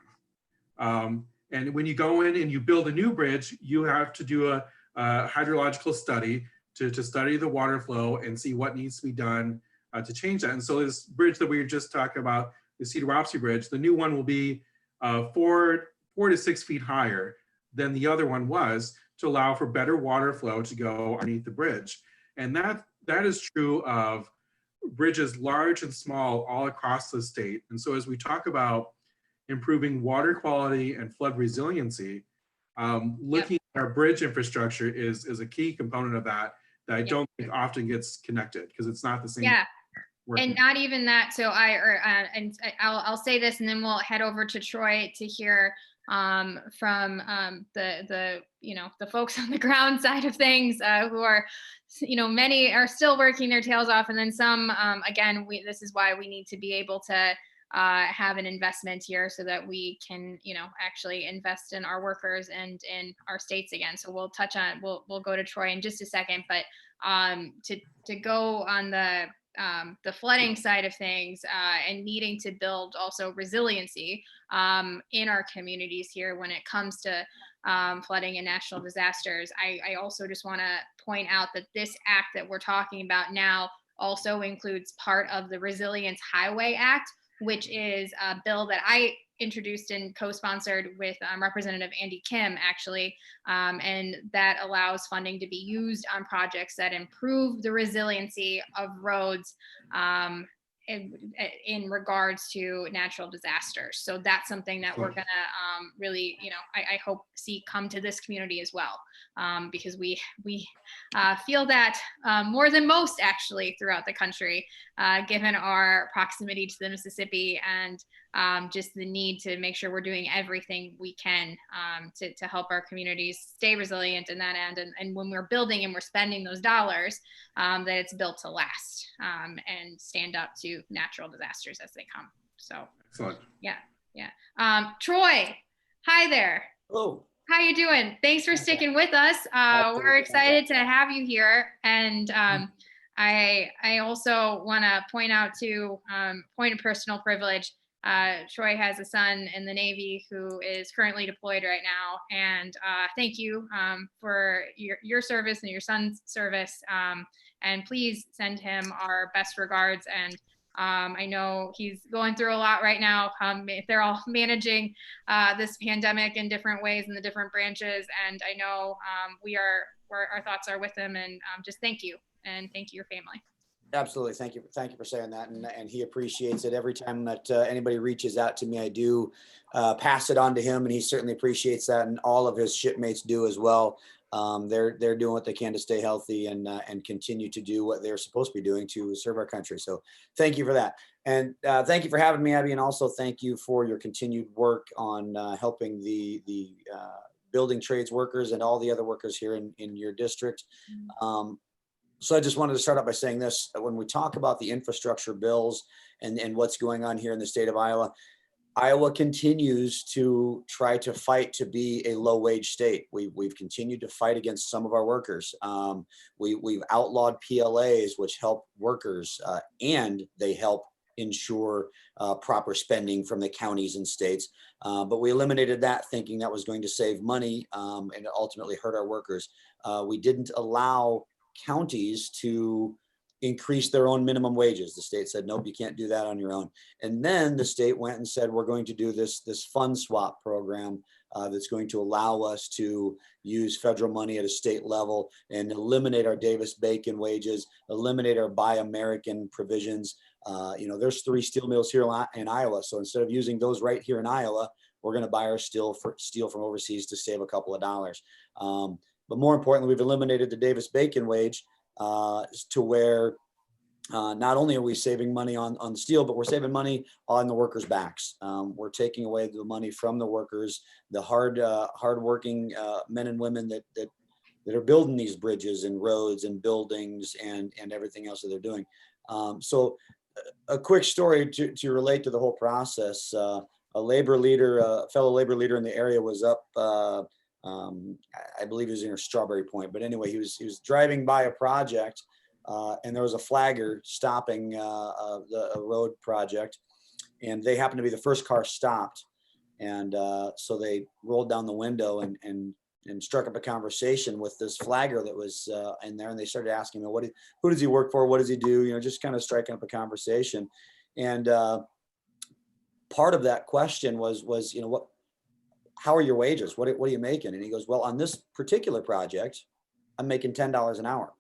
And when you go in and you build a new bridge, you have to do a hydrological study to study the water flow and see what needs to be done to change that. And so this bridge that we were just talking about, the Cedar Wapsie Bridge, the new one will be 4 to 6 feet higher than the other one was to allow for better water flow to go underneath the bridge. And that is true of bridges large and small all across the state. And so as we talk about improving water quality and flood resiliency, Looking at our bridge infrastructure is a key component of that I don't think often gets connected because it's not the same. Yeah. working. And not even that. So I'll say this, and then we'll head over to Troy to hear from the folks on the ground side of things who are, many are still working their tails off, and then some. Again, this is why we need to be able to have an investment here so that we can, actually invest in our workers and in our states again. So we'll touch on, we'll go to Troy in just a second, but to go on the flooding side of things and needing to build also resiliency in our communities here when it comes to flooding and natural disasters. I also just want to point out that this act that we're talking about now also includes part of the Resilience Highway Act, which is a bill that I introduced and co-sponsored with Representative Andy Kim, actually, and that allows funding to be used on projects that improve the resiliency of roads in regards to natural disasters. So that's something that we're gonna really, I hope see come to this community as well, because we feel that more than most actually throughout the country, given our proximity to the Mississippi and just the need to make sure we're doing everything we can to help our communities stay resilient in that end. And when we're building and we're spending those dollars, that it's built to last and stand up to natural disasters as they come. So, Excellent. Yeah. Troy, hi there. Hello. How you doing? Thanks for sticking with us. We're excited to have you here. And I also want to point out to point of personal privilege. Troy has a son in the Navy who is currently deployed right now. And thank you for your service and your son's service. And please send him our best regards. And I know he's going through a lot right now. They're all managing this pandemic in different ways in the different branches. And I know our thoughts are with him, and just thank you. And thank you, your family. Absolutely. Thank you. Thank you for saying that. And he appreciates it. Every time that anybody reaches out to me, I do pass it on to him, and he certainly appreciates that. And all of his shipmates do as well. They're doing what they can to stay healthy and continue to do what they're supposed to be doing to serve our country. So thank you for that. And thank you for having me, Abby. And also thank you for your continued work on helping the building trades workers and all the other workers here in your district. So I just wanted to start out by saying this: when we talk about the infrastructure bills and what's going on here in the state of Iowa, Iowa continues to try to fight to be a low wage state. We've continued to fight against some of our workers. We've outlawed PLAs, which help workers and they help ensure proper spending from the counties and states. But we eliminated that thinking that was going to save money and it ultimately hurt our workers. We didn't allow counties to increase their own minimum wages. The state said, nope, you can't do that on your own. And then the state went and said, we're going to do this fund swap program that's going to allow us to use federal money at a state level and eliminate our Davis-Bacon wages, eliminate our Buy American provisions. There's 3 steel mills here in Iowa. So instead of using those right here in Iowa, we're going to buy our steel from overseas to save a couple of dollars. But more importantly, we've eliminated the Davis-Bacon wage to where not only are we saving money on steel, but we're saving money on the workers' backs. We're taking away the money from the workers, the hardworking men and women that are building these bridges and roads and buildings and everything else that they're doing. So a quick story to relate to the whole process. A fellow labor leader in the area was up. I believe he was near Strawberry Point, but anyway, he was driving by a project and there was a flagger stopping a road project, and they happened to be the first car stopped. And so they rolled down the window and struck up a conversation with this flagger that was in there. And they started asking him, who does he work for? What does he do? Just kind of striking up a conversation. And part of that question was, how are your wages? What are you making? And he goes, well, on this particular project, I'm making $10 an hour.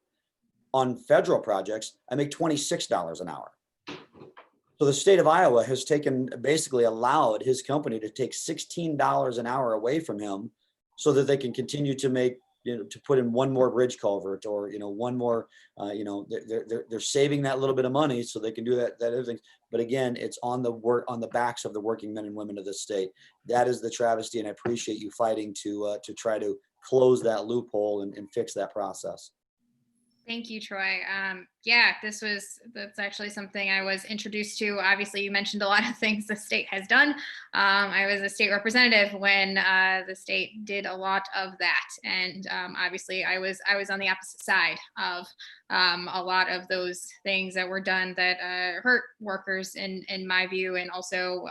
On federal projects, I make $26 an hour. So the state of Iowa has basically allowed his company to take $16 an hour away from him so that they can continue to make, to put in one more bridge culvert, or, one more, they're saving that little bit of money so they can do that other thing. But again, it's on the backs of the working men and women of the state. That is the travesty, and I appreciate you fighting to try to close that loophole and fix that process. Thank you, Troy. Yeah, that's actually something I was introduced to. Obviously, you mentioned a lot of things the state has done. I was a state representative when the state did a lot of that, and obviously, I was on the opposite side of a lot of those things that were done that hurt workers, in my view, and also,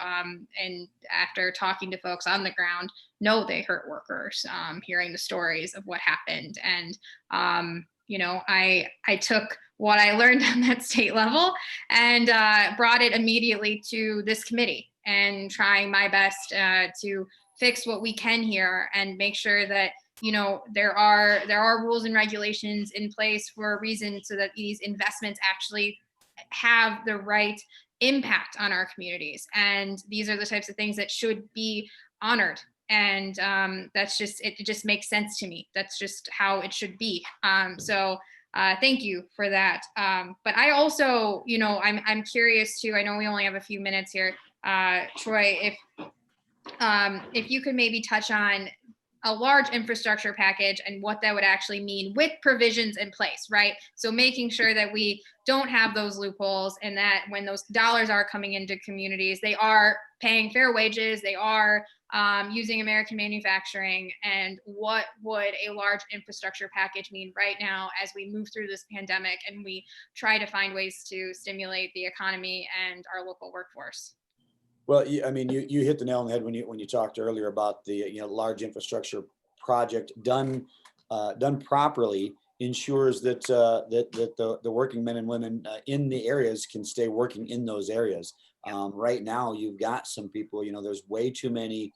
and after talking to folks on the ground, know they hurt workers. Hearing the stories of what happened, and I took what I learned on that state level and brought it immediately to this committee, and trying my best to fix what we can here and make sure that, there are rules and regulations in place for a reason, so that these investments actually have the right impact on our communities. And these are the types of things that should be honored. And that's just, it just makes sense to me. That's just how it should be. So thank you for that. But I also, I'm curious too, I know we only have a few minutes here, Troy, if you could maybe touch on a large infrastructure package and what that would actually mean with provisions in place, right? So making sure that we don't have those loopholes, and that when those dollars are coming into communities, they are paying fair wages, they are using American manufacturing. And what would a large infrastructure package mean right now as we move through this pandemic and we try to find ways to stimulate the economy and our local workforce? Well, I mean, you hit the nail on the head when you talked earlier about the large infrastructure project done properly ensures that the working men and women in the areas can stay working in those areas. Right now, you've got some people. There's way too many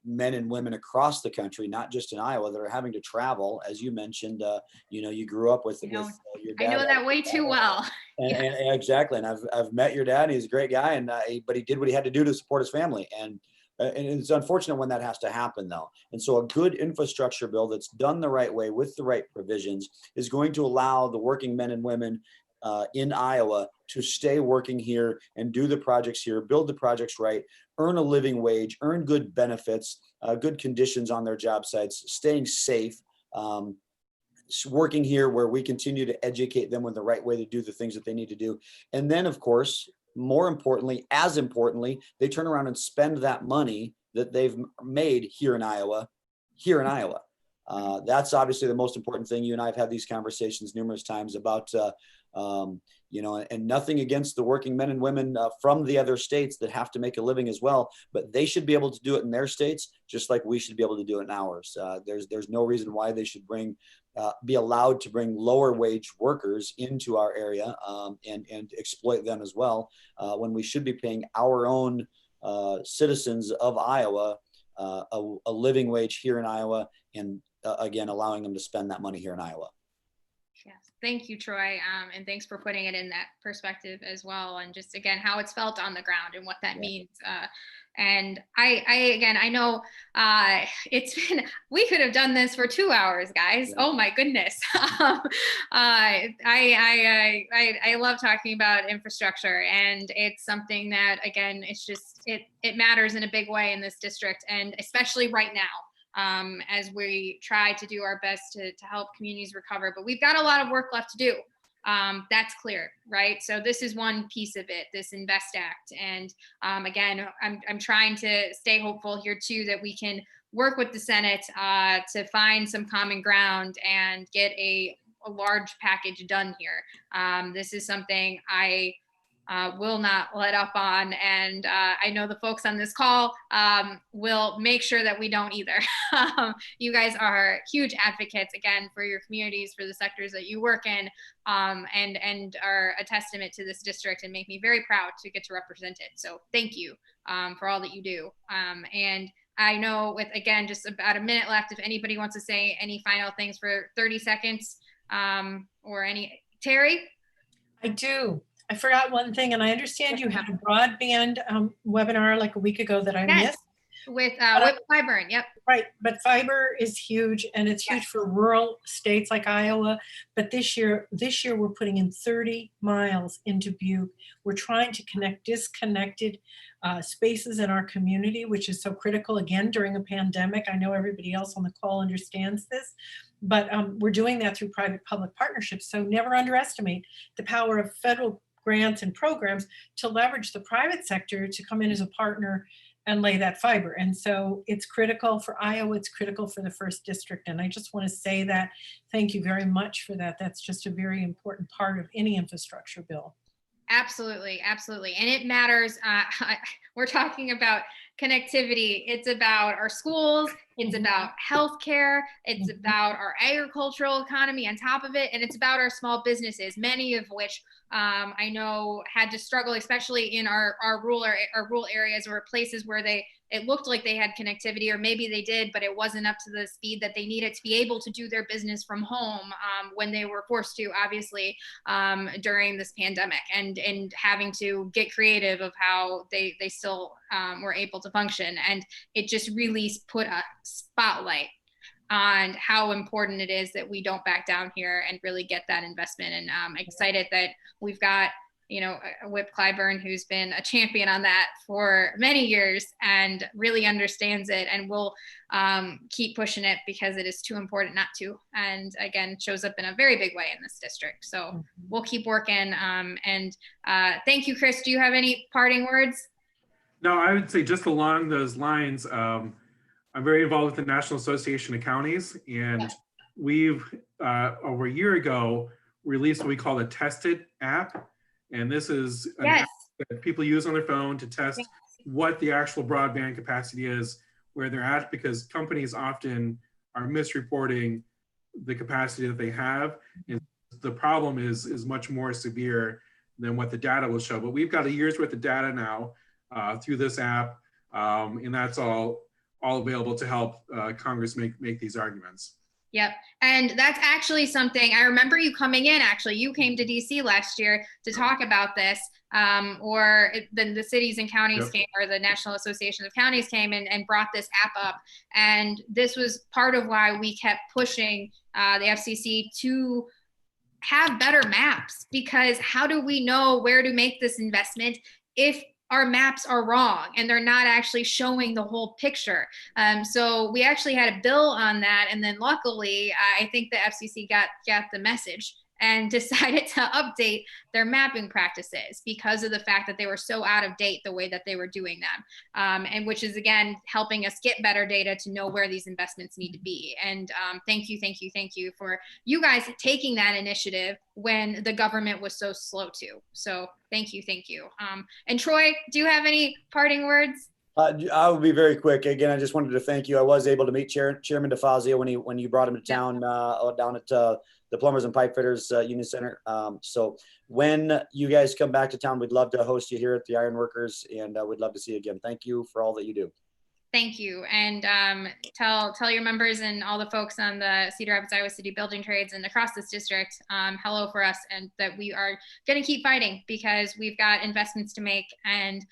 men and women across the country, not just in Iowa, that are having to travel. As you mentioned, you grew up with your dad. I know that way too well. And exactly. And I've met your dad. He's a great guy, but he did what he had to do to support his family. And it's unfortunate when that has to happen, though. And so a good infrastructure bill that's done the right way with the right provisions is going to allow the working men and women in Iowa to stay working here and do the projects here, build the projects right, earn a living wage, earn good benefits, good conditions on their job sites, staying safe, working here where we continue to educate them on the right way to do the things that they need to do. And then, of course, more importantly, as importantly, they turn around and spend that money that they've made here in Iowa. That's obviously the most important thing. You and I have had these conversations numerous times about, and nothing against the working men and women from the other states that have to make a living as well, but they should be able to do it in their states, just like we should be able to do it in ours. There's no reason why they should be allowed to bring lower wage workers into our area and exploit them as well, when we should be paying our own citizens of Iowa a living wage here in Iowa, and again, allowing them to spend that money here in Iowa. Yes, thank you, Troy, and thanks for putting it in that perspective as well, and just again how it's felt on the ground and what that means. And I know it's been, we could have done this for 2 hours, guys. Yeah. Oh my goodness. I love talking about infrastructure, and it's something that, again, it's just, it matters in a big way in this district, and especially right now, as we try to do our best to help communities recover. But we've got a lot of work left to do. That's clear, right? So this is one piece of it, this Invest Act. And again, I'm trying to stay hopeful here too, that we can work with the Senate to find some common ground and get a large package done here. This is something I will not let up on. And I know the folks on this call will make sure that we don't either. You guys are huge advocates, again, for your communities, for the sectors that you work in, and are a testament to this district, and make me very proud to get to represent it. So thank you for all that you do. And I know with, again, just about a minute left, if anybody wants to say any final things for 30 seconds or any, Terry? I do. I forgot one thing, and I understand you had a broadband webinar like a week ago that I missed. With Clyburn, yep. Right, but fiber is huge, and it's huge for rural states like Iowa. But this year we're putting in 30 miles into Butte. We're trying to connect disconnected spaces in our community, which is so critical again during a pandemic. I know everybody else on the call understands this, but we're doing that through private-public partnerships. So never underestimate the power of federal grants and programs to leverage the private sector to come in as a partner and lay that fiber. And so it's critical for Iowa, it's critical for the first district. And I just want to say that, thank you very much for that. That's just a very important part of any infrastructure bill. Absolutely, absolutely. And it matters. We're talking about connectivity. It's about our schools. It's about healthcare. It's about our agricultural economy on top of it. And it's about our small businesses, many of which I know had to struggle, especially in our rural areas or places where it looked like they had connectivity, or maybe they did, but it wasn't up to the speed that they needed to be able to do their business from home when they were forced to, obviously, during this pandemic, and having to get creative of how they still were able to function. And it just really put a spotlight on how important it is that we don't back down here and really get that investment. And I'm excited that we've got, Whip Clyburn, who's been a champion on that for many years and really understands it, and will keep pushing it because it is too important not to. And again, shows up in a very big way in this district. So we'll keep working. And thank you, Chris. Do you have any parting words? No, I would say just along those lines, I'm very involved with the National Association of Counties, and we've, over a year ago, released what we call the Tested app. And this is an app that people use on their phone to test what the actual broadband capacity is, where they're at, because companies often are misreporting the capacity that they have. And the problem is much more severe than what the data will show. But we've got a year's worth of data now through this app, and that's all available to help Congress make these arguments. Yep. And that's actually something I remember you coming in. Actually, you came to DC last year to talk about this, or then the cities and counties came, or the National Association of Counties came and brought this app up. And this was part of why we kept pushing the FCC to have better maps, because how do we know where to make this investment if our maps are wrong and they're not actually showing the whole picture? So we actually had a bill on that. And then luckily, I think the FCC got the message and decided to update their mapping practices because of the fact that they were so out of date the way that they were doing them. And which is, again, helping us get better data to know where these investments need to be. And thank you for you guys taking that initiative when the government was so slow to. So thank you. And Troy, do you have any parting words? I will be very quick. Again, I just wanted to thank you. I was able to meet Chairman DeFazio when you brought him to town down at the Plumbers and Pipe Fitters Union Center. So when you guys come back to town, we'd love to host you here at the Ironworkers, and we'd love to see you again. Thank you for all that you do. Thank you. And tell your members and all the folks on the Cedar Rapids, Iowa City Building Trades and across this district, hello for us, and that we are going to keep fighting because we've got investments to make and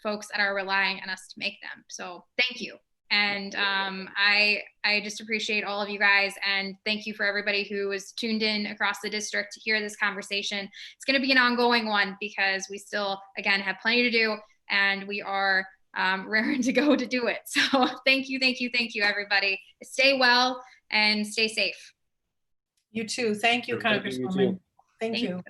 folks that are relying on us to make them. So thank you. And I just appreciate all of you guys, and thank you for everybody who is tuned in across the district to hear this conversation. It's going to be an ongoing one because we still, again, have plenty to do, and we are raring to go to do it. So thank you, everybody. Stay well and stay safe. You too. Thank you, Congresswoman. Thank you.